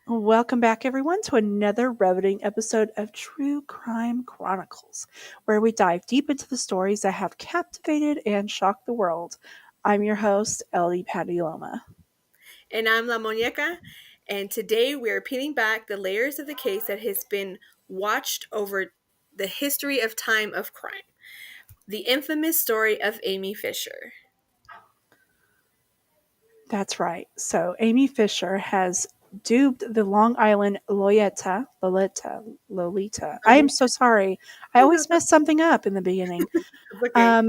Welcome back, everyone, to another riveting episode of True Crime Chronicles, where we dive deep into the stories that have captivated and shocked the world. I'm your host, LD Pteloma. And I'm La Monyeka, and today we're peeling back the layers of the case that has been watched over the history of time of crime. The infamous story of Amy Fisher. That's right. So, Amy Fisher has duped the Long Island Lolita. I am so sorry. I always mess something up in the beginning. Okay.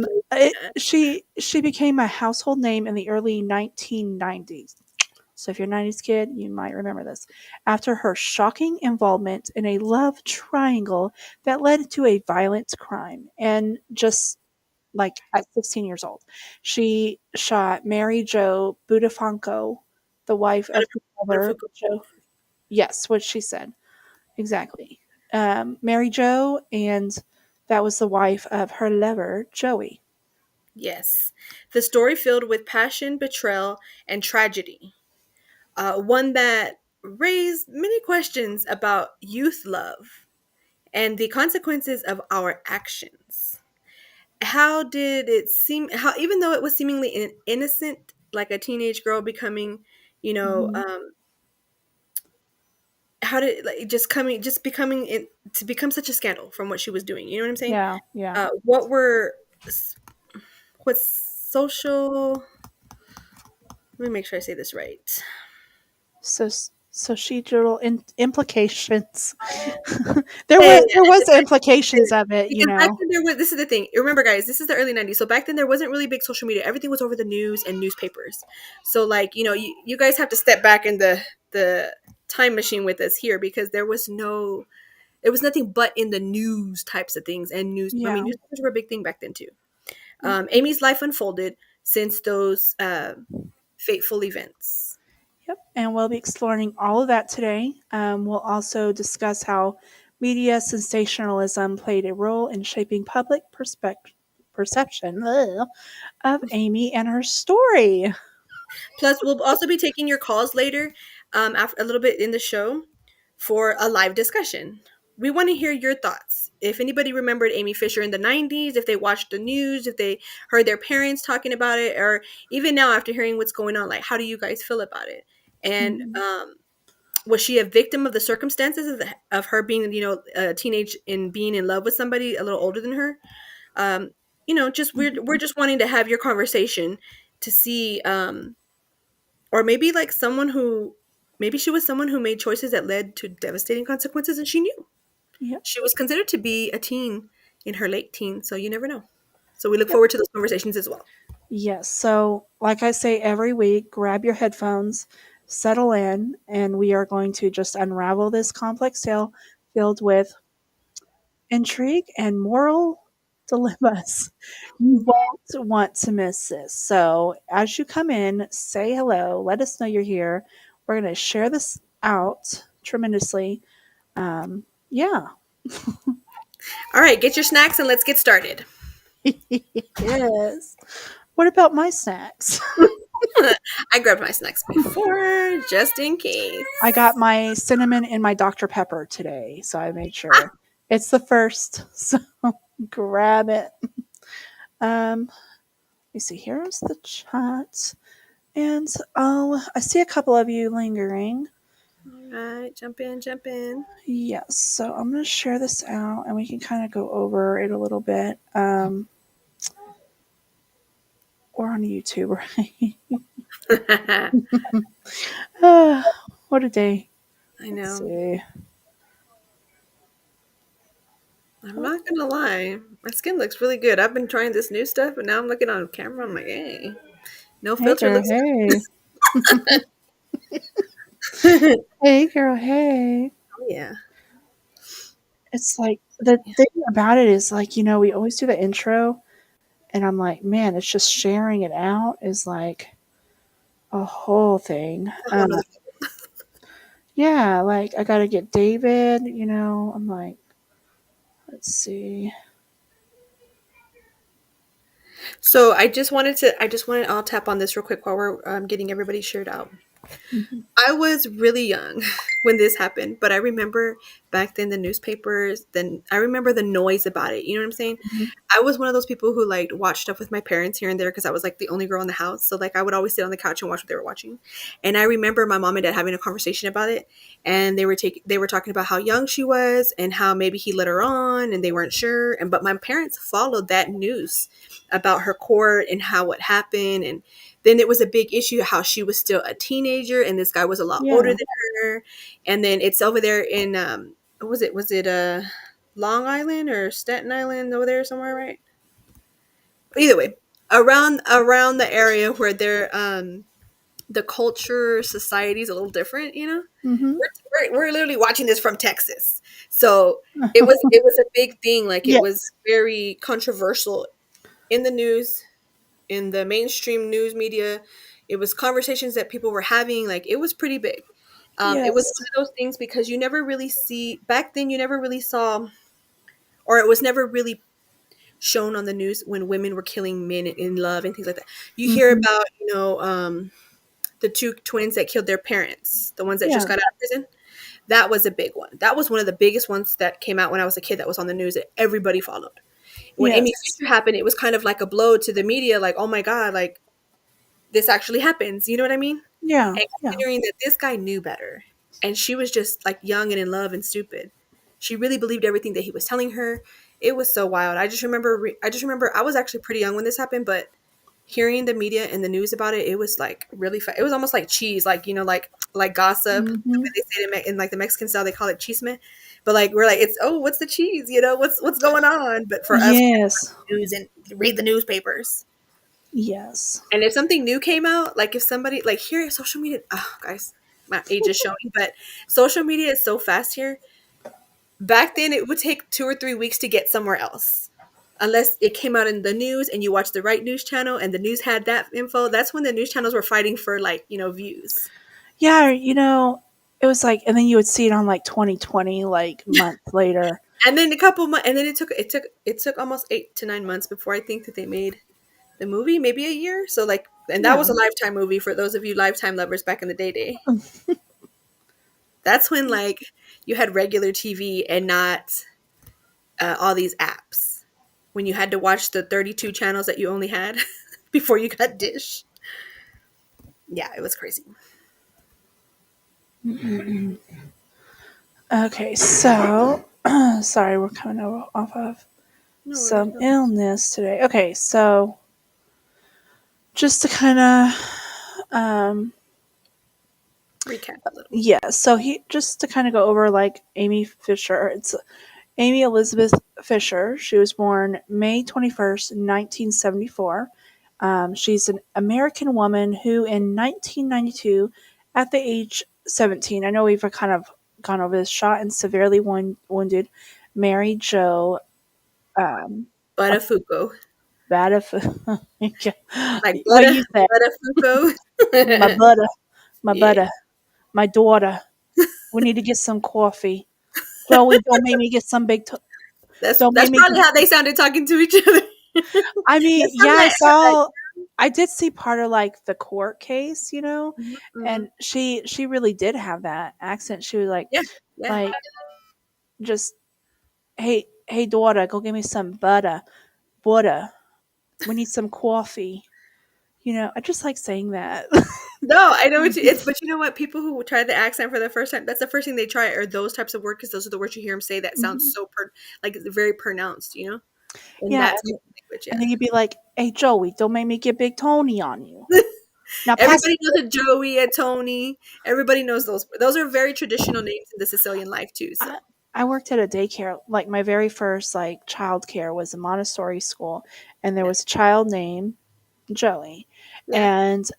She became a household name in the early 1990s. So if you're a 90s kid, you might remember this. After her shocking involvement in a love triangle that led to a violent crime, and just like at 16 years old, she shot Mary Jo Buttafuoco, the wife of her lover, Joe. Yes, what she said exactly. Mary Jo, and that was the wife of her lover, Joey. Yes. The story filled with passion, betrayal, and tragedy. One that raised many questions about youth love and the consequences of our actions. How did it seem, how even though it was seemingly innocent, like a teenage girl becoming, you know Mhm. um how did, like, just becoming it to become such a scandal from what she was doing, you know what I'm saying? Yeah, yeah. What were what's social, let me make sure I say this right. So societal implications. Yeah, yeah, There was yeah. implications of it, you Because back know. then there was, this is the thing. Remember, guys, this is the early '90s. So back then there wasn't really big social media. Everything was over the news and newspapers. So, like, you guys have to step back in the time machine with us here, because there was nothing but in the news types of things, and Yeah. newspapers were a big thing back then too. Yep. Amy's life unfolded since those fateful events. Yep. And we'll be exploring all of that today. We'll also discuss how media sensationalism played a role in shaping public perception of Amy and her story. Plus, we'll also be taking your calls later, after a little bit in the show, for a live discussion. We want to hear your thoughts. If anybody remembered Amy Fisher in the '90s, if they watched the news, if they heard their parents talking about it, or even now after hearing what's going on, like, how do you guys feel about it? And Mhm. was she a victim of the circumstances of her being, a teenage and being in love with somebody a little older than her? Um, just we're just wanting to have your conversation to see, or maybe like someone who, maybe she was someone who made choices that led to devastating consequences, and she knew. Yep. She was considered to be a teen in her late teens, so you never know. So we look Yep. forward to those conversations as well. Yes. So, like I say every week, grab your headphones, settle in, and we are going to just unravel this complex tale filled with intrigue and moral dilemmas. You won't want to miss this. So, as you come in, say hello, let us know you're here. We're going to share this out tremendously. Yeah. All right, get your snacks and let's get started. Yes. What about my snacks? I grabbed my snacks before, just in case. I got my cinnamon and my Dr. Pepper today, so I made sure. It's the first, so grab it. Let me see. Here's the chat, and I see a couple of you lingering. All right, jump in, jump in. Yes, so I'm gonna share this out, and we can kind of go over it a little bit. Or on YouTube, right? I What a day. Let's know. see. I'm not gonna lie, my skin looks really good. I've been trying this new stuff, and now I'm looking on camera. I'm like, hey, no Hey, filter girl. looks Hey. good. Hey, girl. Hey. Oh yeah. It's like the thing about it is like, we always do the intro, and I'm like, man, it's just sharing it out is like a whole thing. A whole nother. Yeah, like I gotta get David, I'm like, let's see. So I just wanted, I'll tap on this real quick while we're getting everybody shared out. Mhm. I was really young when this happened, but I remember back then the newspapers, then I remember the noise about it. You know what I'm saying? Mhm. I was one of those people who like watched stuff with my parents here and there because I was like the only girl in the house. So like I would always sit on the couch and watch what they were watching. And I remember my mom and dad having a conversation about it, and they were talking about how young she was and how maybe he led her on and they weren't sure. And but my parents followed that news about her court and how what happened, and then it was a big issue how she was still a teenager and this guy was a lot older Yeah. than her. And then it's over there in what was it? Was it Long Island or Staten Island over there somewhere, right? Either way, around the area where they're the culture society is a little different, you know. Mhm. We're literally watching this from Texas, so it was a big thing. Like it was Yes. very controversial in the news, in the mainstream news media. It was conversations that people were having. Like it was pretty big. It was Yes. one of those things because you never really see back then. You never really saw, or it was never really shown on the news when women were killing men in love and things like that. You hear Mhm. about, the two twins that killed their parents, the ones that just Yeah. got out of prison. That was a big one. That was one of the biggest ones that came out when I was a kid that was on the news that everybody followed. When Amy Yes. Fisher happened, it was kind of like a blow to the media, like, oh my God, like this actually happens. You know what I mean? Yeah. And Yeah. considering that this guy knew better and she was just like young and in love and stupid, she really believed everything that he was telling her. It was so wild. I just remember I was actually pretty young when this happened, but hearing the media and the news about it, it was like really it was almost like cheese, like like gossip. The way Mhm. they say it in like the Mexican style, they call it chisme. But like we're like, it's, oh, what's the cheese? What's going on? But for us, we have to Yes. watch the news and read the newspapers. Yes. And if something new came out, like if somebody like here, social media, oh guys, my age is showing, but social media is so fast here. Back then, it would take 2 or 3 weeks to get somewhere else. Unless it came out in the news and you watched the right news channel and the news had that info, that's when the news channels were fighting for like, views. Yeah, it was like, and then you would see it on like 2020, like months later. And then a couple months, and then it took almost 8 to 9 months before I think that they made the movie, maybe a year. So like, and that Yeah. was a Lifetime movie for those of you Lifetime lovers back in the day. That's when like you had regular TV and not all these apps. When you had to watch the 32 channels that you only had before you got Dish. Yeah, it was crazy. Okay, so sorry, we're coming off of No worries. some No worries. illness today. Okay, so just to kind of Recap a little. yeah, so he just to kind of go over like Amy Fisher. It's Amy Elizabeth Fisher. She was born May 21st, 1974. She's an American woman who, in 1992, at the age 17, I know we've kind of gone over this, shot and severely wounded Mary Jo um, Buttafuoco. Badafu. Like What Butter you said? Buttafuoco. My butter, my Yeah. butter, my daughter. We need to get some coffee. Joey, don't make me get some That's don't make that's me. probably how they sounded talking to each other. I mean, Get yeah, some of that. I did see part of like the court case, Mhm, mhm. and she really did have that accent. She was Yeah, yeah. like just, hey daughter, go get me some butter. We need some coffee. I just like saying that. No, I know what it's, but you know what? People who try the accent for the first time, that's the first thing they try are those types of words because those are the words you hear them say that sounds Mhm. so like very pronounced, in Yeah, that type of language. and Yeah. then you'd be like, hey Joey, don't make me get Big Tony on you. Now pass. Everybody knows a Joey, a Tony. Everybody knows those. Those are very traditional names in the Sicilian life too. So I, I worked at a daycare. Like my very first like childcare was a Montessori school, and there yeah, was a child named Joey. yeah. And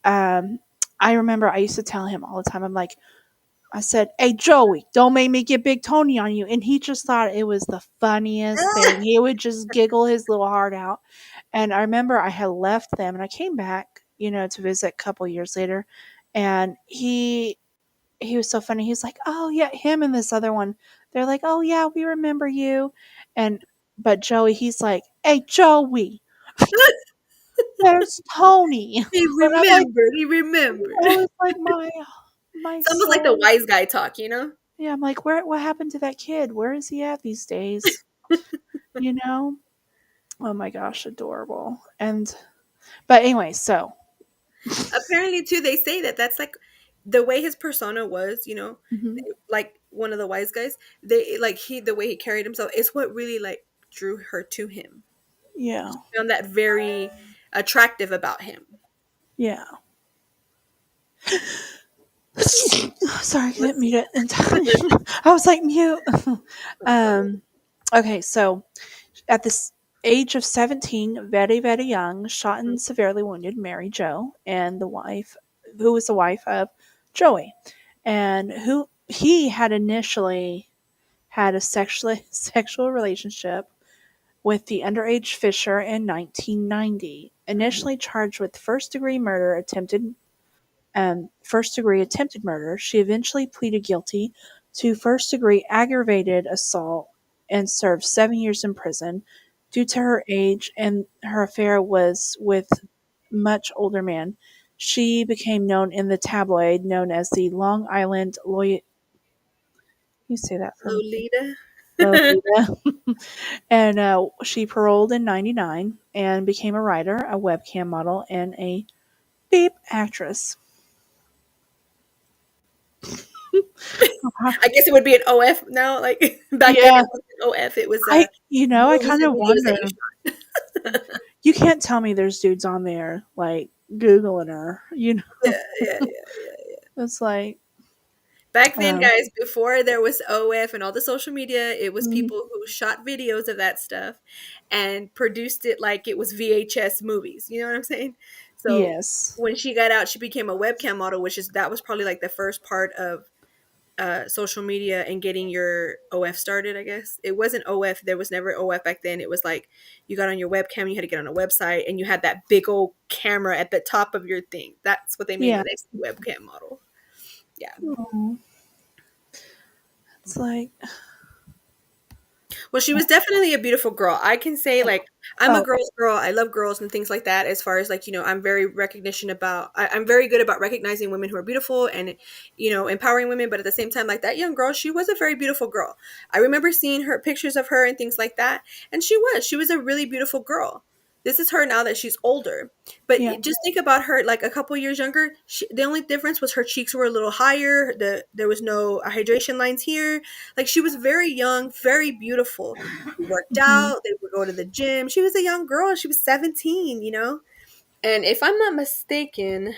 I remember I used to tell him all the time, I said, hey, Joey, don't make me get Big Tony on you. And he just thought it was the funniest thing. He would just giggle his little heart out. And I remember I had left them and I came back, to visit a couple years later. And he was so funny. He's like, oh, yeah, him and this other one. They're like, oh, yeah, we remember you. But Joey, he's like, hey, Joey. There's Tony. He And I'm like, remembered. He remembered. I was like, my It's almost like the son. wise guy talk, you know? Yeah, I'm like, what happened to that kid? Where is he at these days? You know? Oh my gosh, adorable. And but anyway, so Apparently, too, they say that that's like the way his persona was, you know, mhm, like one of the wise guys. They like the way he carried himself is what really like drew her to him. yeah, Found that very attractive about him. yeah. Sorry, I couldn't Let's mute it in time. I was like mute. so funny. um, okay, so at this age of 17, very, very young, shot and severely wounded Mary Jo, and the wife, who was the wife of Joey, and who he had initially had a sexual relationship with the underage Fisher in 1990. Initially charged with first degree attempted murder, she eventually pleaded guilty to first degree aggravated assault and served 7 years in prison. Due to her age and her affair was with much older man, she became known in the tabloid known as the Long Island Lolita. You say that from Lolita. Lolita. And she paroled in '99 and became a writer, a webcam model, and a beep actress. I guess it would be an OF now. Like back then, Yeah, it wasn't OF. It was I movies kind and of wonder. videos You can't tell me there's dudes on there like googling her. yeah, yeah, yeah. It's like, Back then, um, guys, before there was OF and all the social media, it was mm, people who shot videos of that stuff and produced it like it was VHS movies. You know what I'm saying? So yes, when she got out, she became a webcam model, which is that was probably like the first part of social media and getting your OF started. I guess it wasn't OF. There was never OF back then. It was like you got on your webcam, you had to get on a website, and you had that big old camera at the top of your thing. That's what they mean yeah. when they say webcam model. Yeah. Aw, it's like, Well, she was definitely a beautiful girl. I can say like I'm a oh girl's girl. I love girls and things like that. As far as like I'm very recognition about. I'm very good about recognizing women who are beautiful and empowering women. But at the same time, like that young girl, she was a very beautiful girl. I remember seeing her pictures of her and things like that, and she was a really beautiful girl. This is her now that she's older. But yeah, just think about her like a couple years younger. The only difference was her cheeks were a little higher. There was no hydration lines here, like she was very young, very beautiful. She worked hmm, out, they would go to the gym. She was a young girl, she was 17, And if I'm not mistaken,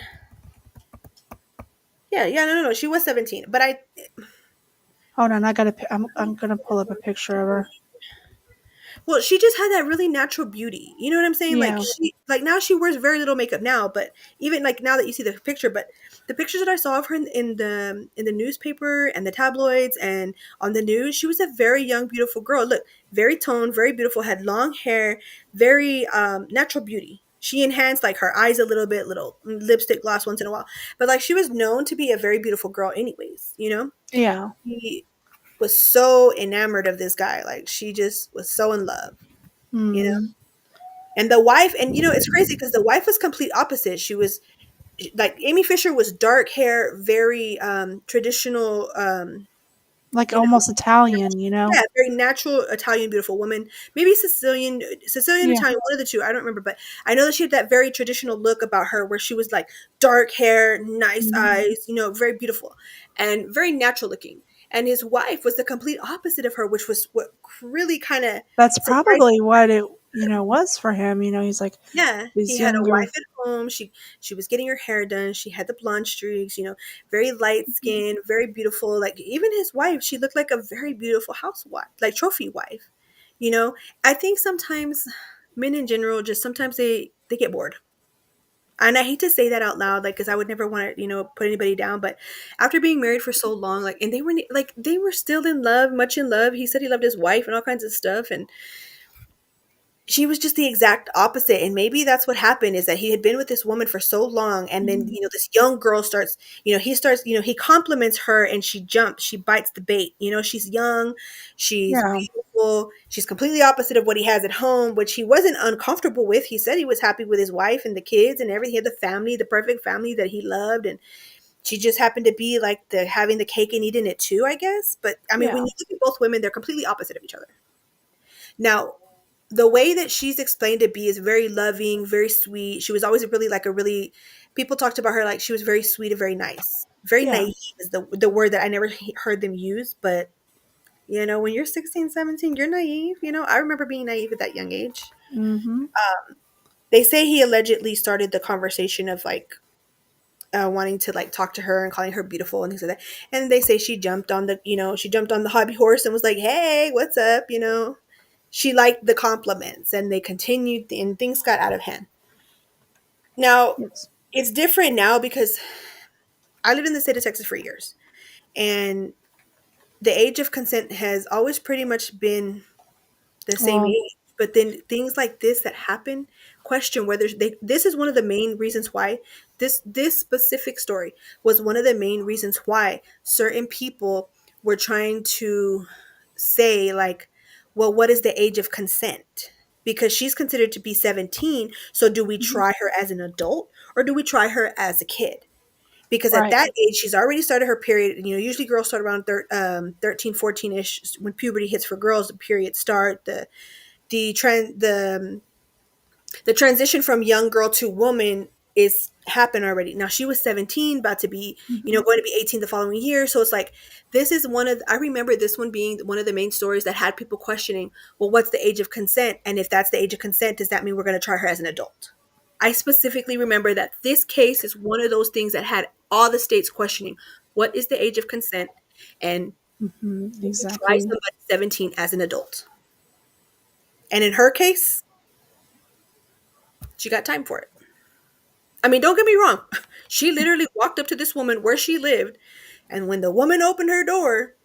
yeah, yeah, no, she was 17. But hold on. I'm gonna pull up a picture of her. well, she just had that really natural beauty. You know what I'm saying? Like Yeah, now she wears very little makeup now, but even like now that you see the picture, but the pictures that I saw of her in the newspaper and the tabloids and on the news, she was a very young, beautiful girl. Look, very toned, very beautiful, had long hair, very natural beauty. She enhanced like her eyes a little bit, little lipstick gloss once in a while, but like she was known to be a very beautiful girl, anyways. yeah, She was so enamored of this guy. Like she just was so in love, you know. mm, And the wife, and it's crazy because the wife was complete opposite. She was like Amy Fisher was dark hair, very traditional, like you know, almost Italian. yeah, very natural Italian, beautiful woman. Maybe Sicilian, Yeah, Italian, one of the two. I don't remember, but I know that she had that very traditional look about her, where she was like dark hair, nice mm. eyes, very beautiful and very natural looking. And his wife was the complete opposite of her, which was what really kind of That's surprised. probably what it was for him. He's like Yeah, he these had a younger. wife at home. She was getting her hair done. She had the blonde streaks, very light skin, very beautiful. Like even his wife, she looked like a very beautiful housewife, like trophy wife. You know, I think sometimes men in general just sometimes they get bored. And I hate to say that out loud, like, because I would never want to, put anybody down. But after being married for so long, like, and they were still in love, much in love. He said he loved his wife and all kinds of stuff, and she was just the exact opposite. And maybe that's what happened, is that he had been with this woman for so long, and then Mhm. this young girl starts, he starts, he compliments her, and she jumps, she bites the bait. She's young, she's Yeah. beautiful, she's completely opposite of what he has at home, which he wasn't uncomfortable with. He said he was happy with his wife and the kids and everything. He had the family, the perfect family that he loved, and she just happened to be like the having the cake and eating it too, I guess. But I mean, when Yeah. you look at both women, they're completely opposite of each other. Now, the way that she's explained to be is very loving, very sweet. She was always really like a really, people talked about her like she was very sweet and very nice. Very Yeah. naive is the word that I never heard them use. But, when you're 16, 17, you're naive. I remember being naive at that young age. Mhm. They say he allegedly started the conversation of like wanting to like talk to her and calling her beautiful and things like that. And they say she jumped on the hobby horse and was like, "Hey, what's up?" She liked the compliments, and they continued, and things got out of hand. Now, Yes. it's different now because I lived in the state of Texas for years, and the age of consent has always pretty much been the same Well. age. But then things like this that happen, question whether this is one of the main reasons why this specific story was one of the main reasons why certain people were trying to say like, well, what is the age of consent? Because she's considered to be 17, so do we Mhm. try her as an adult or do we try her as a kid? Because at Right. that age she's already started her period. Usually girls start around 13, 14ish. When puberty hits for girls, the periods start. The trend the transition from young girl to woman is happened already. Now she was 17, about to be, Mhm. going to be 18 the following year. So it's like, this is I remember this one being one of the main stories that had people questioning, well, what's the age of consent? And if that's the age of consent, does that mean we're going to try her as an adult? I specifically remember that this case is one of those things that had all the states questioning, what is the age of consent? And Mhm. do we try Exactly. somebody 17 as an adult? And in her case, she got time for it. I mean, don't get me wrong. She literally walked up to this woman where she lived, and when the woman opened her door,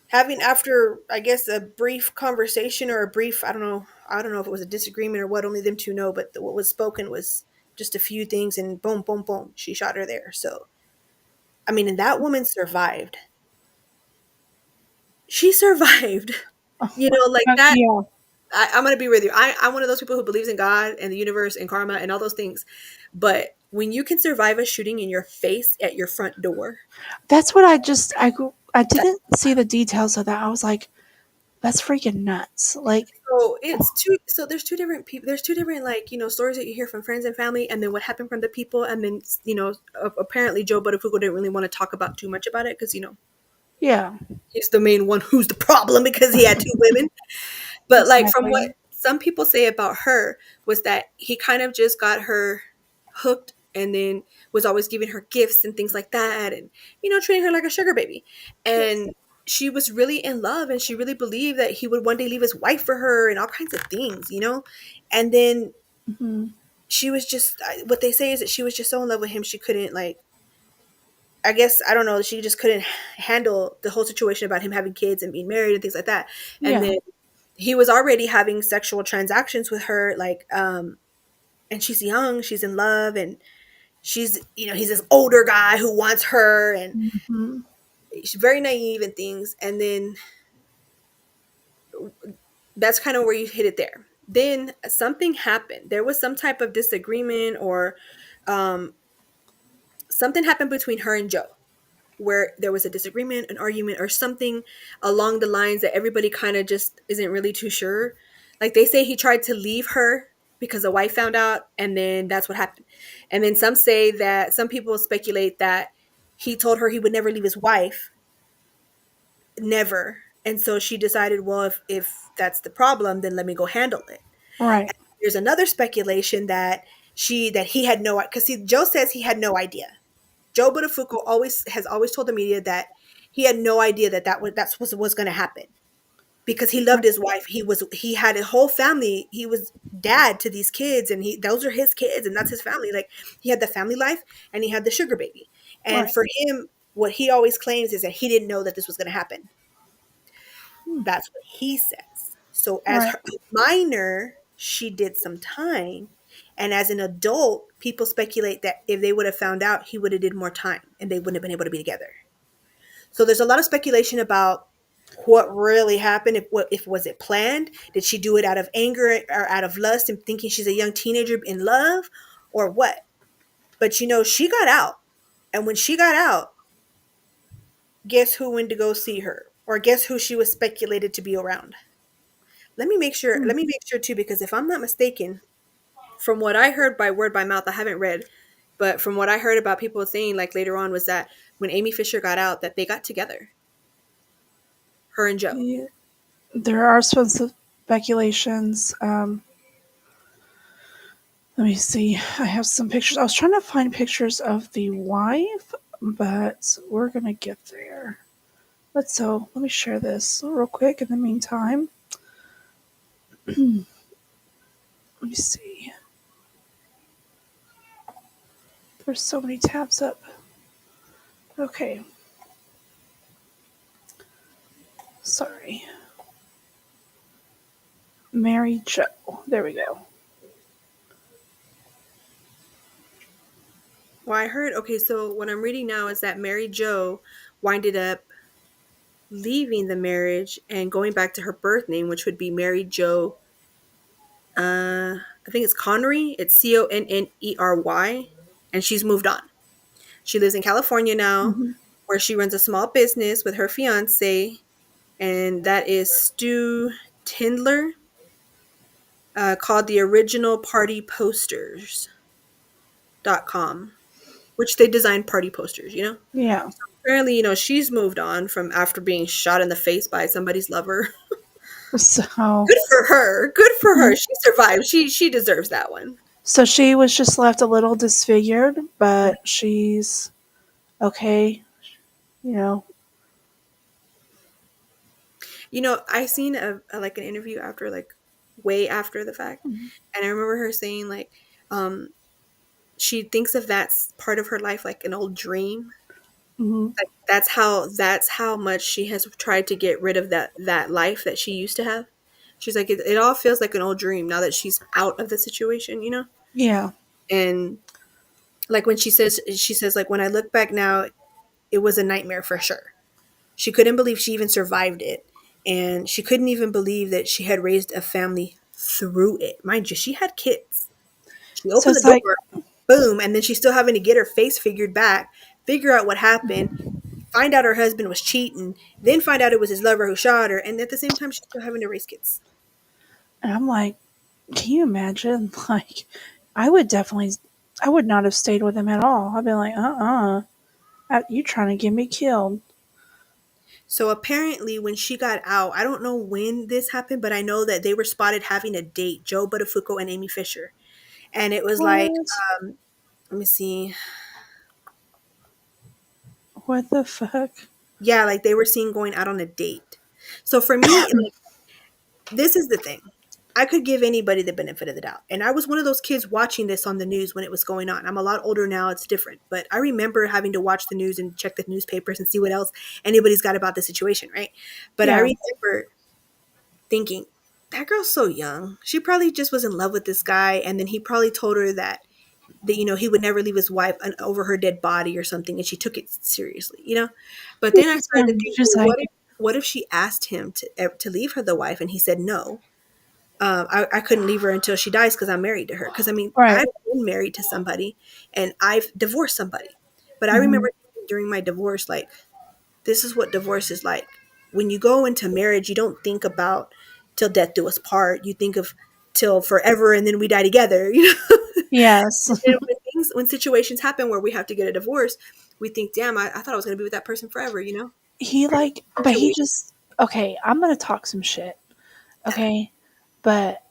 having after I guess a brief conversation or a brief, I don't know if it was a disagreement or what, only them two know, but what was spoken was just a few things, and boom, boom, boom, she shot her there. So, I mean, and that woman survived. She survived. Like that. Yeah. I'm gonna be with you. I'm one of those people who believes in God and the universe and karma and all those things. But when you can survive a shooting in your face at your front door, That's what I didn't see the details of that. I was like, that's freaking nuts. Like, so it's two. So there's two different people. There's two different stories that you hear from friends and family, and then what happened from the people, and then apparently Joe Buttafuoco didn't really want to talk about too much about it because yeah. he's the main one who's the problem because he had two women. But like from what Exactly. some people say about her was that he kind of just got her hooked and then was always giving her gifts and things like that and treating her like a sugar baby. Yes. And she was really in love and she really believed that he would one day leave his wife for her and all kinds of things. And then Mhm. she was just what they say is that she was just so in love with him she couldn't like I guess I don't know she just couldn't handle the whole situation about him having kids and being married and things like that. And Yeah. then he was already having sexual transactions with her and she's young, she's in love, and he's this older guy who wants her, and Mhm. she's very naive and things. And then that's kind of where you hit it there. Then something happened. There was some type of disagreement or um, something happened between her and Joe where there was a disagreement, an argument, or something along the lines that everybody kind of just isn't really too sure. Like they say he tried to leave her because the wife found out, and then that's what happened. And then some people speculate that he told her he would never leave his wife, never. And so she decided, well, if that's the problem, then let me go handle it. Right. There's another speculation that he had no, because see, Joe says he had no idea. Joe Buttafuoco always told the media that he had no idea that's what was going to happen because he loved Right. his wife. He had a whole family. He was dad to these kids, and those are his kids, and that's his family. Like he had the family life, and he had the sugar baby. And Right. for him, what he always claims is that he didn't know that this was going to happen. Hmm. That's what he says. So as Right. her minor, she did some time, and as an adult, people speculate that if they would have found out, he would have did more time, and they wouldn't have been able to be together. So there's a lot of speculation about what really happened. If was it planned? Did she do it out of anger or out of lust and thinking she's a young teenager in love, or what? But she got out, and when she got out, guess who went to go see her, or guess who she was speculated to be around? Let me make sure. Hmm. Let me make sure too, because if I'm not mistaken, from what I heard by word by mouth, I haven't read, but from what I heard about people saying like later on was that when Amy Fisher got out, that they got together, her and Joe. Yeah. There are some speculations. Let me see. I have some pictures. I was trying to find pictures of the wife, but we're gonna get there. Let me share this real quick in the meantime. Let me see. There's so many tabs up. Okay, sorry. Mary Jo. There we go. Well, I heard. Okay, so what I'm reading now is that Mary Jo winded up leaving the marriage and going back to her birth name, which would be Mary Jo. I think it's Connery. It's Connery, and she's moved on. She lives in California now, Hmm. where she runs a small business with her fiance, and that is Stu Tindler, called the Original Party Posters.com, which they design party posters. Yeah. Apparently, she's moved on from after being shot in the face by somebody's lover. So, Good for her. Good for her. mhm. She survived. She deserves that one. So she was just left a little disfigured, but she's okay. You know. I seen like an interview after like way after the fact, Mhm. and I remember her saying like um she thinks of that part of her life like an old dream. Mhm. Like that's how much she has tried to get rid of that life that she used to have. She's like it all feels like an old dream now that she's out of the situation. Yeah. And like when she says like when I look back now, it was a nightmare for sure. She couldn't believe she even survived it. And she couldn't even believe that she had raised a family through it. Mind you, she had kids. She So opened the it's like, door, boom, and then she's still having to get her face figured back, figure out what happened, find out her husband was cheating, then find out it was his lover who shot her, and at the same time, she's still having to raise kids. and I'm like, can you imagine? Like, I would definitely, I would not have stayed with him at all. I'd be like, you trying to get me killed? So apparently, when she got out, I don't know when this happened, but I know that they were spotted having a date, Joe Buttafuoco and Amy Fisher. And it was like, What? let me see. What the fuck? Yeah, like they were seen going out on a date. So for me, like this is the thing. I could give anybody the benefit of the doubt. And I was one of those kids watching this on the news when it was going on. I'm a lot older now, it's different. But I remember having to watch the news and check the newspapers and see what else anybody's got about the situation, right? But I Yeah. remember thinking, that girl's so young. She probably just was in love with this guy, and then he probably told her that he would never leave his wife over her dead body or something, and she took it seriously. But then I started to think, Just well, like, what if she asked him to leave her the wife, and he said no? I couldn't leave her until she dies because I'm married to her. Because I mean, right. I've been married to somebody, and I've divorced somebody. But I Hmm. remember during my divorce, like this is what divorce is like. When you go into marriage, you don't think about till death do us part. You think of till forever, and then we die together. Yes. And when situations happen where we have to get a divorce, we think, damn, I thought I was going to be with that person forever. He like, but he Situation. just, okay, I'm going to talk some shit. Okay. But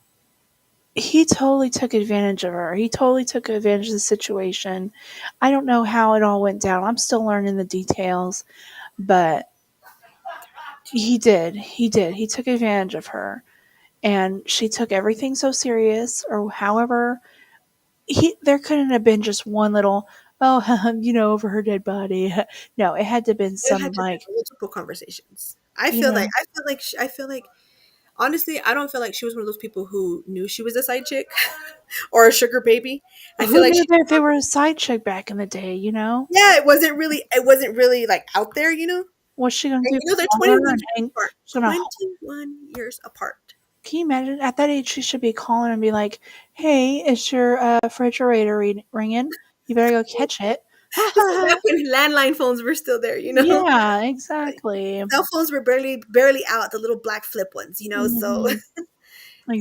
he totally took advantage of her. He totally took advantage of the situation. I don't know how it all went down. I'm still learning the details, but he did. He did. He took advantage of her. And she took everything so serious, or however, there couldn't have been just one little, oh, over her dead body. No, it had to have been It some had to like, be multiple conversations. I you feel like know, I feel like I feel like honestly, I don't feel like she was one of those people who knew she was a side chick or a sugar baby. I feel Who like knew she, that they were a side chick back in the day, you know? yeah, it wasn't really like out there, you know. What's she gonna And do? they're Call her 21 and years hang apart. she's gonna 21 years apart. can you imagine? At that age, she should be calling and be like, "Hey, is your refrigerator ringing? You better go catch it." Ha This ha is ha. back when landline phones were still there, you know. Yeah, exactly. Cell phones were barely out, the little black flip ones, you know. So Hmm.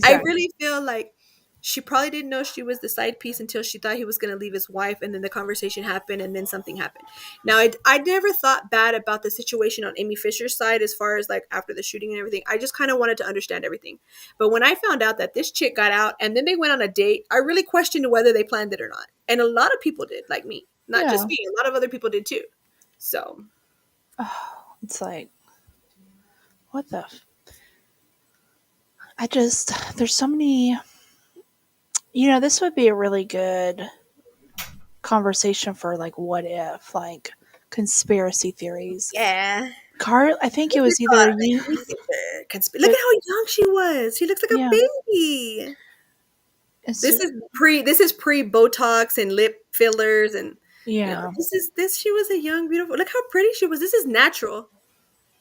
I Exactly. really feel like she probably didn't know she was the side piece until she thought he was going to leave his wife, and then the conversation happened, and then something happened. Now, I never thought bad about the situation on Amy Fisher's side as far as like after the shooting and everything. I just kind of wanted to understand everything. But when I found out that this chick got out and then they went on a date, I really questioned whether they planned it or not. And a lot of people did, like me. Not just Yeah. me, a lot of other people did too. So, Oh, it's like what the. I just there's so many. This would be a really good conversation for like what if, like conspiracy theories. yeah. I think it Who was either thought like you. Amy Fisher look at how young she was. She looks like a Yeah, baby. it's This just, is pre Botox and lip fillers and yeah, this she was a young beautiful, look how pretty she was. This is natural,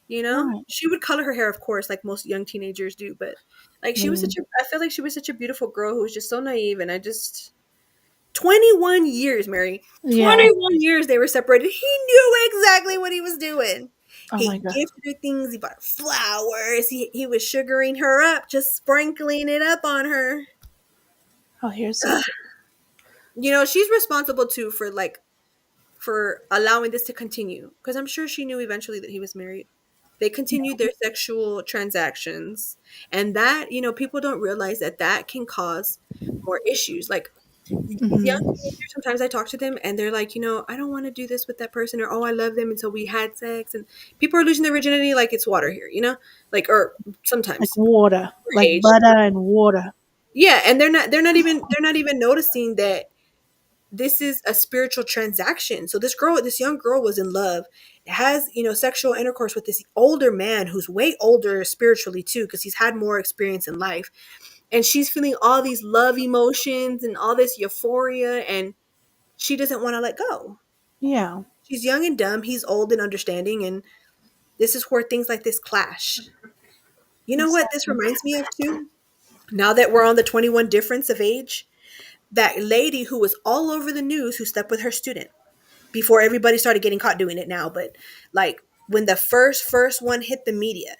you know? right. She would color her hair of course like most young teenagers do, but like she was Mm, such a I feel like she was such a beautiful girl who was just so naive, and I just 21 years, Mary. yeah. 21 years they were separated. He knew exactly what he was doing. Oh my He god. gifted her things, he bought her flowers, he was sugaring her up, just sprinkling it up on her. Oh, here's the thing. She's responsible too for allowing this to continue, because I'm sure she knew eventually that he was married. They continued their sexual transactions, and that people don't realize that that can cause more issues. Like young Hmm. teenagers, sometimes I talk to them and they're like, I don't want to do this with that person, or oh, I love them, and so we had sex, and people are losing their virginity like it's water here, like, or Like sometimes water, for like age. butter and water. Yeah, and they're not even noticing that this is a spiritual transaction. So this young girl was in love, has, sexual intercourse with this older man who's way older spiritually too, because he's had more experience in life. And she's feeling all these love emotions and all this euphoria, and she doesn't want to let go. Yeah. She's young and dumb. He's old and understanding. And this is where things like this clash. You know what this Exactly. reminds me of too? Now that we're on the 21 difference of age, that lady who was all over the news who slept with her student before everybody started getting caught doing it now. But like when the first one hit the media,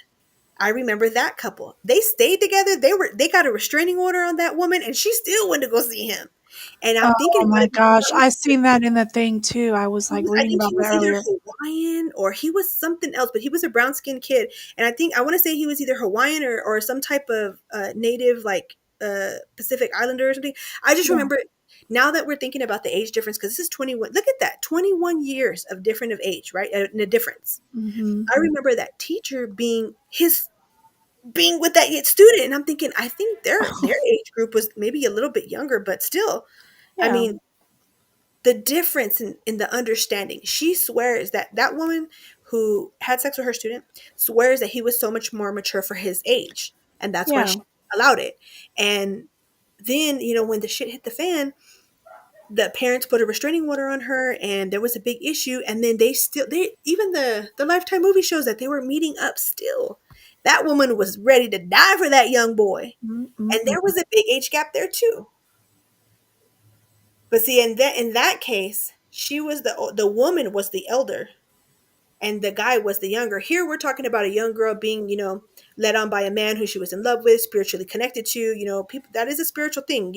I remember that couple. They stayed together. They got a restraining order on that woman, and she still went to go see him. And I'm thinking Oh it my might be gosh, I some. seen that in the thing too. I was like I reading think about he that was either earlier. Hawaiian or he was something else, but he was a brown skinned kid. And I want to say he was either Hawaiian or some type of native, like Pacific Islander or something. I just Yeah. remember now that we're thinking about the age difference, because this is 21. Look at that, 21 years of different of age, right? In a difference. Hmm. I remember that teacher being with that student, and I'm thinking, I think their age group was maybe a little bit younger, but still, I Yeah. mean, the difference in the understanding. She swears that that woman who had sex with her student swears that he was so much more mature for his age, and that's why Yeah. she allowed it. And then, when the shit hit the fan, the parents put a restraining order on her, and there was a big issue. And then they even the Lifetime movie shows that they were meeting up still. That woman was ready to die for that young boy, and there Mm-mm. was a big age gap there too. But see, in that case, she was the woman was the elder, and the guy was the younger. Here, we're talking about a young girl being, led on by a man who she was in love with, spiritually connected to. People, that is a spiritual thing.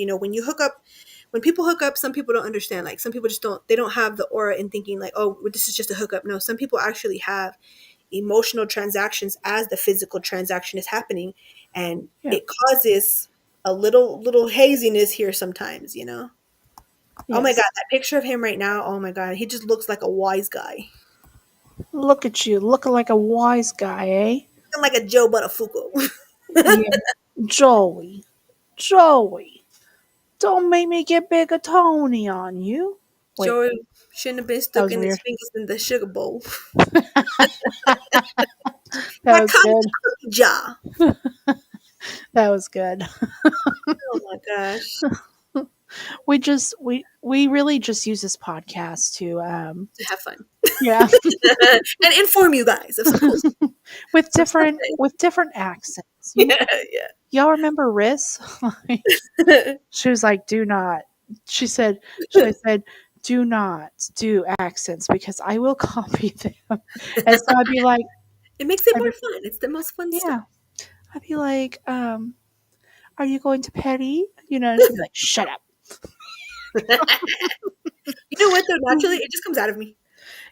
When people hook up, some people don't understand. Like some people just don't. They don't have the aura in thinking like, oh, this is just a hookup. No, some people actually have emotional transactions as the physical transaction is happening, and Yeah. it causes a little haziness here sometimes. Oh my Yes. god, that picture of him right now, oh my god, he just looks like a wise guy. Look at you, looking like a wise guy, eh? Looking like a Joe Buttafuoco. Yeah. Joey. Joey. Don't make me get big a Tony on you. Wait, Joey shouldn't have been that stuck was in his weird. fingers in the sugar bowl. That That was comes good. cookie jar. That was good. Oh my gosh. We really just use this podcast to To have fun. yeah, And inform you guys of some cool stuff. with different accents. Yeah, Y'all remember Riss? Like, yeah. she was like, "Do not." She said, "Do not do accents because I will copy them." And so I'd be like, It makes it I'd more be, fun. It's the most fun stuff. yeah, I'd be like, "Are you going to Petty?" And she'd be like, "Shut up." You know what though? Naturally, it just comes out of me.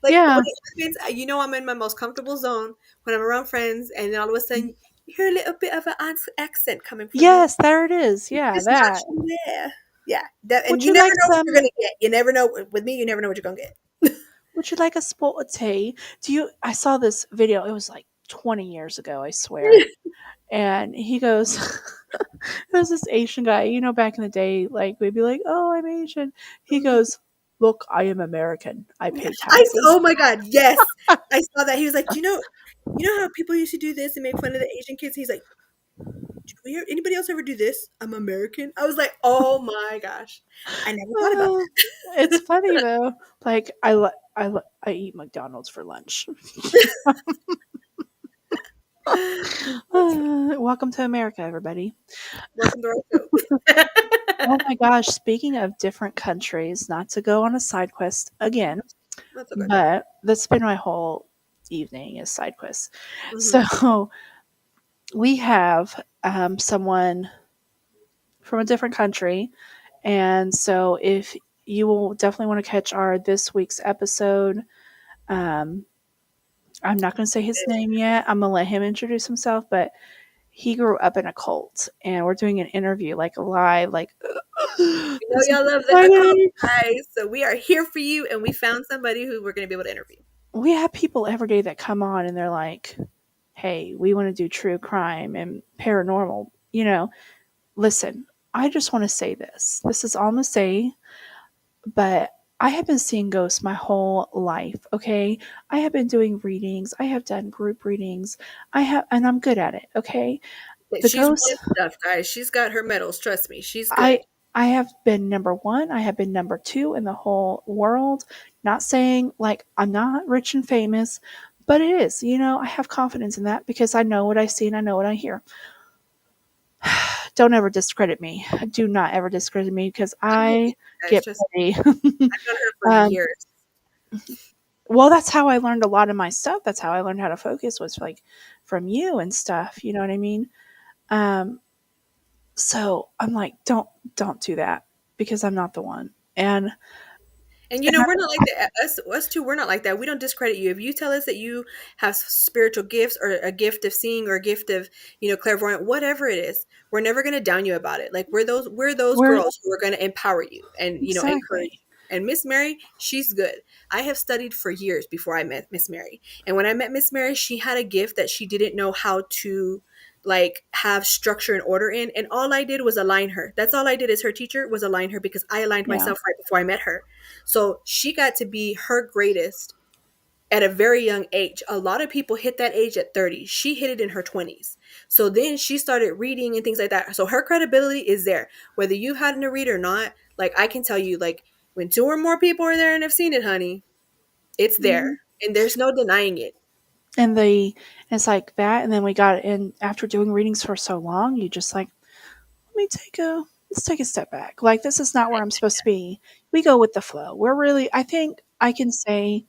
Like when Yeah. it happens, I'm in my most comfortable zone when I'm around friends, and then all of a sudden you hear a little bit of an accent coming from me. Yes, there it is. Yeah, It's that. naturally there. Yeah, that, and Would you you never like know what you're some? gonna get. You never know with me. You never know what you're gonna get. Would you like a sport of tea? Do you? I saw this video. It was like 20 years ago, I swear. And he goes, there's this Asian guy, back in the day, like we'd be like, "Oh, I'm Asian." He goes, "Look, I am American. I pay taxes." Oh my god, yes, I saw that. He was like, you know how people used to do this and make fun of the Asian kids. He's like, do we hear anybody else ever do this? I'm American. I was like, oh my gosh, I never thought about Uh, it's funny though. Like I eat McDonald's for lunch. that. Welcome to America, everybody. Welcome to our show. Oh my gosh, speaking of different countries, not to go on a side quest again, That's okay. but that's been my whole evening is side quests. Hmm. So we have someone from a different country. And so if you will definitely want to catch our this week's episode, um, I'm not going to say his name yet. I'm going to let him introduce himself, but he grew up in a cult and we're doing an interview like live, like You know this is y'all love the occult, exciting. guys, so we are here for you, and we found somebody who we're going to be able to interview. We have people every day that come on and they're like, "Hey, we want to do true crime and paranormal." Listen, I just want to say this. This is all I'm going to say, but I have been seeing ghosts my whole life, okay? I have been doing readings. I have done group readings. And I'm good at it, okay? But The she's ghosts, won stuff, guys. She's got her medals. Trust me, she's good. I I have been number 1. I have been number 2 in the whole world. Not saying like I'm not rich and famous, but it is. I have confidence in that because I know what I see and I know what I hear. Don't ever discredit me. Do not ever discredit me because I'm here for I you guys. get Trust petty. me. I've known her for um, years. well, that's how I learned a lot of my stuff. That's how I learned how to focus was like from you and stuff. You know what I mean? Um, so I'm like, don't do that because I'm not the one. And And we're not like that. Us two, we're not like that. We don't discredit you. If you tell us that you have spiritual gifts or a gift of seeing or a gift of, clairvoyant, whatever it is, we're never going to down you about it. Like we're those we're girls who are going to empower you and, encourage exactly. you. And Miss Mary, she's good. I have studied for years before I met Miss Mary. And when I met Miss Mary, she had a gift that she didn't know how to like have structure and order in, and all I did was align her. That's all I did as her teacher was align her because I aligned Yeah. myself right before I met her. So she got to be her greatest at a very young age. A lot of people hit that age at 30. She hit it in her 20s. So then she started reading and things like that. So her credibility is there. Whether you've had to read or not, like I can tell you, like when 2 or more people are there and have seen it, honey, it's there. Mhm. And there's no denying it. And it's like that. And then we got in after doing readings for so long, you just like, let me let's take a step back. Like, this is not where I'm supposed to be. We go with the flow. I think I can say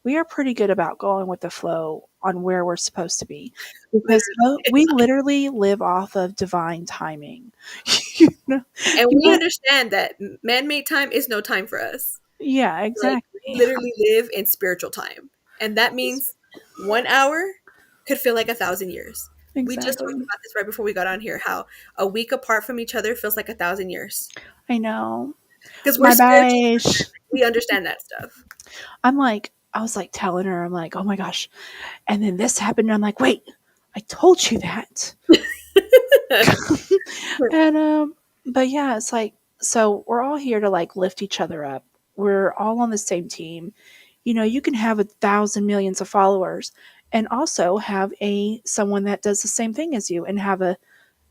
we are pretty good about going with the flow on where we're supposed to be because Literally. we literally live off of divine timing. you know, And you we know, understand that man-made time is no time for us. yeah, Like we exactly. literally live in spiritual time. And that means 1 hour could feel like 1,000 years. We just talked Exactly. about this right before we got on here, how a week apart from each other feels like 1,000 years. I know. Because we're My spiritual. gosh. We understand that stuff. I was like telling her, I'm like, oh my gosh. And then this happened. And I'm like, wait, I told you that. And but yeah, it's like, so we're all here to like lift each other up. We're all on the same team. You can have 1,000 millions of followers and also have a someone that does the same thing as you and have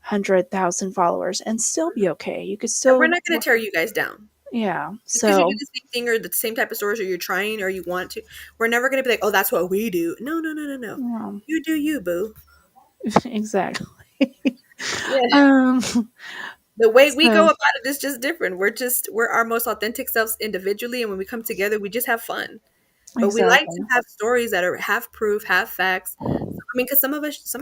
100,000 followers and still be okay. You could And we're still, not going to tear you guys down. yeah. Just because you do So, the same thing or the same type of stories or you're trying or you want to, we're never going to be like, oh, that's what we do. No, no, no, no, no. well, You do you, boo. exactly. Yeah. um, The way we go so about it is just different. We're our most authentic selves individually, and when we come together, we just have fun. But we like exactly. to have stories that are have proof, have facts. I mean, because some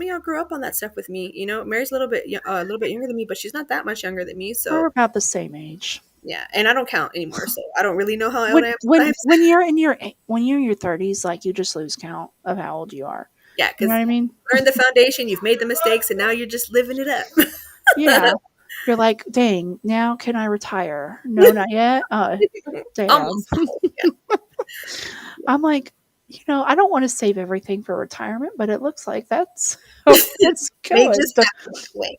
of y'all grew up on that stuff with me. You know, Mary's a little bit younger than me, but she's not that much younger than me. We're So about the same age. yeah, and I don't count anymore, so I don't really know how old When I am when sometimes. when you're in your when you're in your 30s, like you just lose count of how old you are. Yeah, You know because what I mean? learn the foundation. You've made the mistakes, and now you're just living it up. Yeah. You're like, dang, now can I retire? No, not yet. Damn. Almost. Yeah. I'm like, I don't want to save everything for retirement, but it looks like that's it's May good. just happen that way.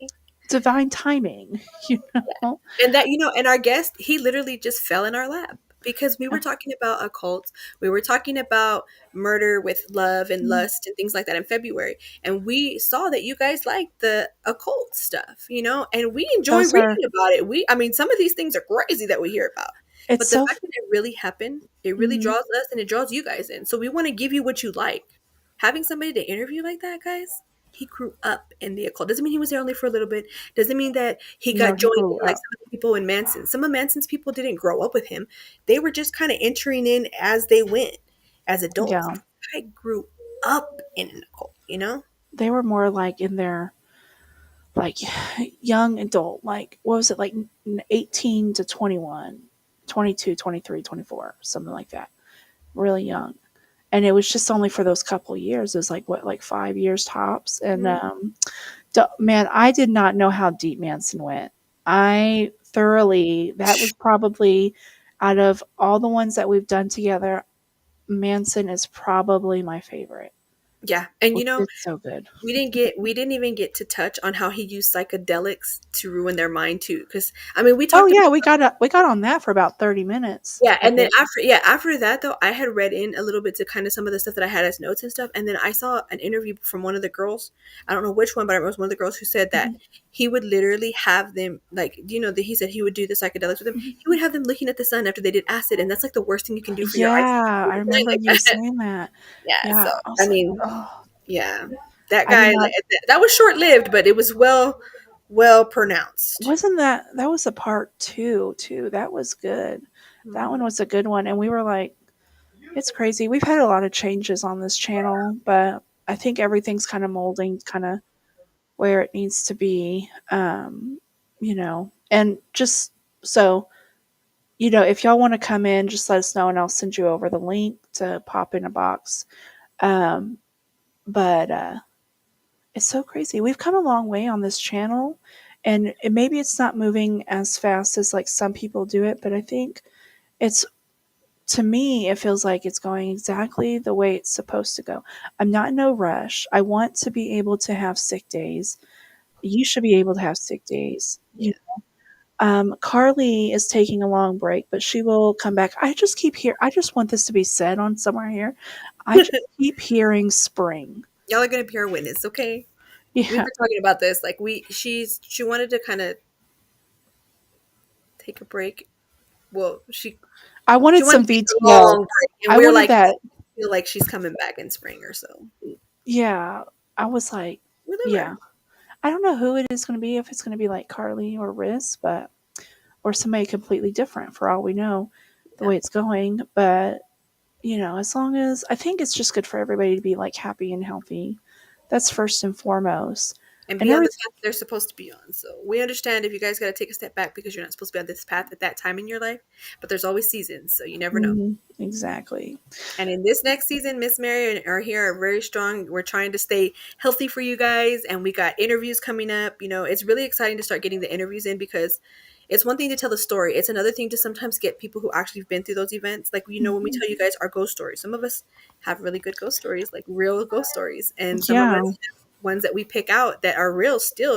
Divine timing, you know. And that, and our guest, he literally just fell in our lap because we were talking about occults. We were talking about murder with love and Mm, lust and things like that in February. And we saw that you guys like the occult stuff, and we enjoy Those are reading about it. I mean, some of these things are crazy that we hear about. it's But the so fact that it really happened, it really mhm, draws us and it draws you guys in. So we want to give you what you like. Having somebody to interview like that, guys, he grew up in the occult. Doesn't mean he was there only for a little bit. Doesn't mean that he no, got he joined grew in like up. some of the people in Manson. Some of Manson's people didn't grow up with him. They were just kind of entering in as they went as adults. Yeah. I grew up in an occult. They were more like in their like young adult, like what was it, like 18 to 21, 22, 23, 24, something like that. Really young. And it was just only for those couple years. It was like what, like 5 years tops. And Mhm. man, I did not know how deep Manson went. I thoroughly, that was probably out of all the ones that we've done together, Manson is probably my favorite. Yeah, and It's so good. we didn't even get to touch on how he used psychedelics to ruin their mind too. Because I mean, we Oh talked about. yeah, we got on that for about 30 minutes. Yeah, I and then think. after that though, I had read in a little bit to kind of some of the stuff that I had as notes and stuff, and then I saw an interview from one of the girls. I don't know which one, but it was one of the girls who said that Mhm, he would literally have them like, that he said he would do the psychedelics with them. mhm. He would have them looking at the sun after they did acid, and that's like the worst thing you can do for your eyes. Yeah, I Something remember like you that. saying that. Yeah, so Yeah, I was I like, mean, oh, yeah, that I did guy not. that was short lived, but it was well pronounced. Wasn't that was a part two too? That was good. That one Mhm. was a good one, and we were like, it's crazy. We've had a lot of changes on this channel, but I think everything's kind of molding, kind of where it needs to be. And just so if y'all want to come in, just let us know, and I'll send you over the link to pop in a box. Um, but it's so crazy. We've come a long way on this channel, and maybe it's not moving as fast as like some people do it, but I think it's to me it feels like it's going exactly the way it's supposed to go. I'm not in no rush. I want to be able to have sick days. You should be able to have sick days. Yeah. Carly is taking a long break, but she will come back. I just want this to be said on somewhere here. I just keep hearing spring. Y'all are gonna be our witness, okay? We've Yeah. been talking about this. Like she wanted to kind of take a break. Well, I she wanted wanted some to take a VTO. long break, and I we're wanted like, that. feel like she's coming back in spring or so. Yeah. I was like, Whatever. yeah. I don't know who it is going to be, if it's going to be like Carly or Riz, or somebody completely different for all we know, the Yeah. way it's going. But, as long as I think it's just good for everybody to be like happy and healthy. That's first and foremost. And And be on the everything. path they're supposed to be on. So we understand if you guys got to take a step back because you're not supposed to be on this path at that time in your life. But there's always seasons, so you never know. Exactly. And in this next season, Miss Mary and are here are very strong. We're trying to stay healthy for you guys, and we got interviews coming up. It's really exciting to start getting the interviews in because it's one thing to tell the story. It's another thing to sometimes get people who actually have been through those events. Like when we Mhm. tell you guys our ghost stories, some of us have really good ghost stories, like real ghost stories, and some of us Yeah. have ones that we pick out that are real still.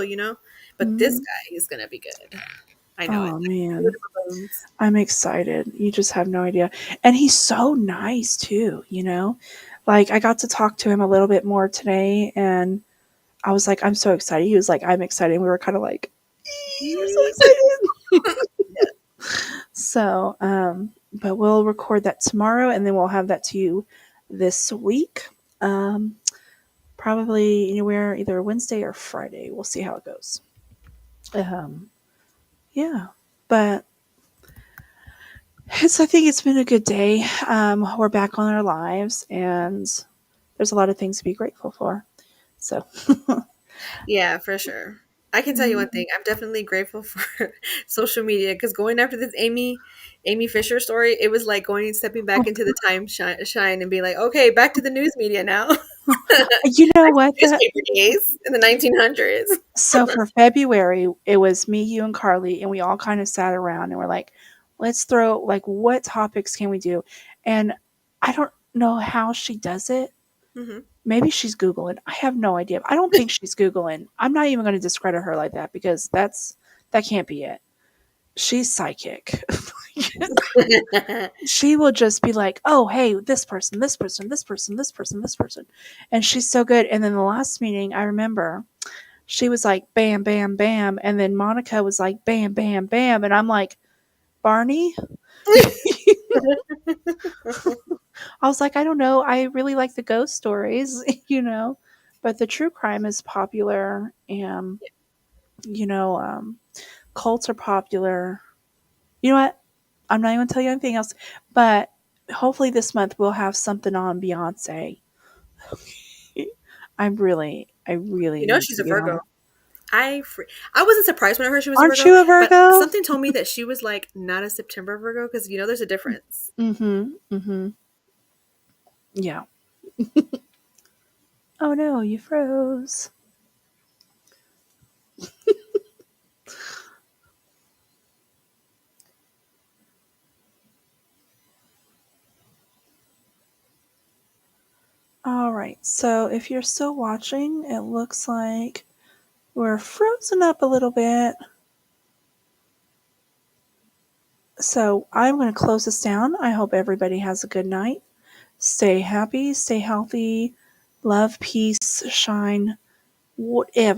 But this Mhm. guy is gonna be good. I know it. Oh man. Like, bones. I'm excited. You just have no idea. And he's so nice too. Like I got to talk to him a little bit more today, and I was like, I'm so excited. He was like, I'm excited. We were kind of like, we're so excited. So, but we'll record that tomorrow and then we'll have that to you this week. Probably anywhere either Wednesday or Friday. We'll see how it goes. Um, yeah, but I think it's been a good day. We're back on our lives and there's a lot of things to be grateful for. So, Yeah, for sure. I can tell you one thing. I'm definitely grateful for social media because going after this Amy Fisher story, it was like going stepping back into the time shine and being like, okay, back to the news media now. you know what? Newspaper days in the 1900s. So for February, it was me, you, and Carly, and we all kind of sat around and we're like, let's throw, like, what topics can we do? And I don't know how she does it. Hmm. Maybe she's Googling. I have no idea. I don't think she's Googling. I'm not even going to discredit her like that because that can't be it. She's psychic. She will just be like, oh, hey, this person, this person, this person, this person, this person. And she's so good. And then the last meeting, I remember she was like, bam, bam, bam. And then Monica was like, bam, bam, bam. And I'm like, Barney? I was like, I don't know. I really like the ghost stories, but the true crime is popular and, you know, cults are popular. You know what? I'm not even going to tell you anything else, but hopefully this month we'll have something on Beyonce. I really You know need she's to a get Virgo. on. I wasn't surprised when I heard she was a Aren't Virgo, you a but Virgo? something told me that she was like not a September Virgo because there's a difference. Mm-hmm. Mm-hmm. Yeah. Oh no, you froze. All right. So if you're still watching, it looks like we're frozen up a little bit. So I'm going to close this down. I hope everybody has a good night. Stay happy, stay healthy, love, peace, shine, whatever.